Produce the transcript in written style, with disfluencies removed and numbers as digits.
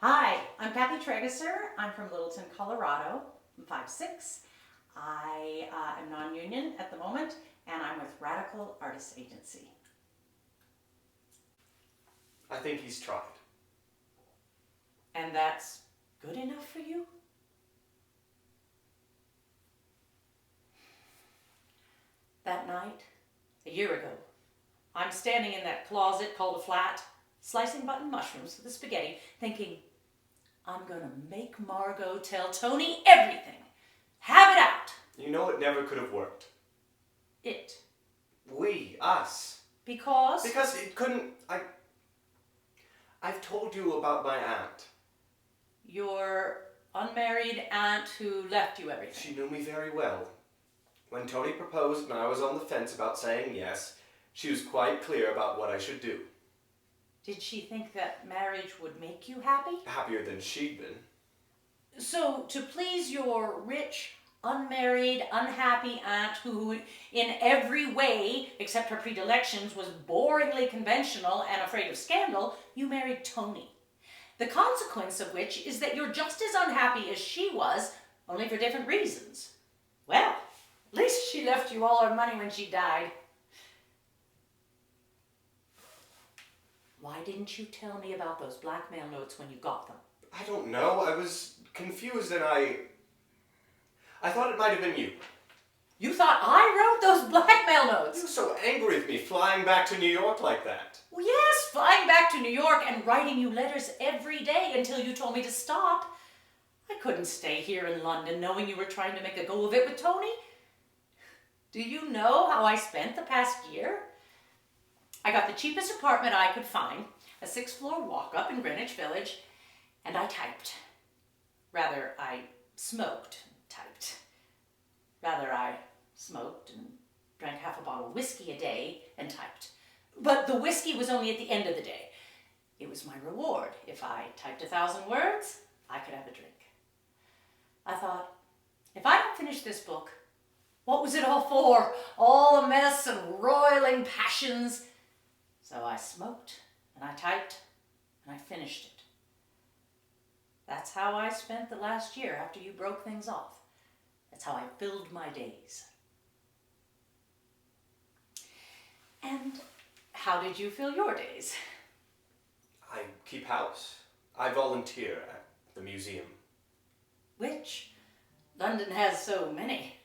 Hi, I'm KathyTrageser. I'm from Littleton, Colorado. I'm 5'6". I am non-union at the moment, and I'm with Radical Artists Agency. I think he's tried. And that's good enough for you? That night, a year ago, I'm standing in that closet called a flat, slicing button mushrooms with the spaghetti, thinking, I'm gonna make Margot tell Tony everything. Have it out. You know it never could have worked. It. Us. Because? Because it couldn't, I've told you about my aunt. Your unmarried aunt who left you everything. She knew me very well. When Tony proposed and I was on the fence about saying yes, she was quite clear about what I should do. Did she think that marriage would make you happy? Happier than she'd been. So, to please your rich, unmarried, unhappy aunt who, in every way, except her predilections, was boringly conventional and afraid of scandal, you married Tony. The consequence of which is that you're just as unhappy as she was, only for different reasons. Well, at least she left you all her money when she died. Why didn't you tell me about those blackmail notes when you got them? I don't know. I was confused and I thought it might have been you. You thought I wrote those blackmail notes? You were so angry with me flying back to New York like that. Well, yes, flying back to New York and writing you letters every day until you told me to stop. I couldn't stay here in London knowing you were trying to make a go of it with Tony. Do you know how I spent the past year? I got the cheapest apartment I could find, a 6th-floor walk-up in Greenwich Village, and I typed. Rather, I smoked and typed. Rather, I smoked and drank half a bottle of whiskey a day and typed. But the whiskey was only at the end of the day. It was my reward. If I typed 1,000 words, I could have a drink. I thought, if I don't finish this book, what was it all for? All the mess and roiling passions. So I smoked, and I typed, and I finished it. That's how I spent the last year after you broke things off. That's how I filled my days. And how did you fill your days? I keep house. I volunteer at the museum. Which? London has so many.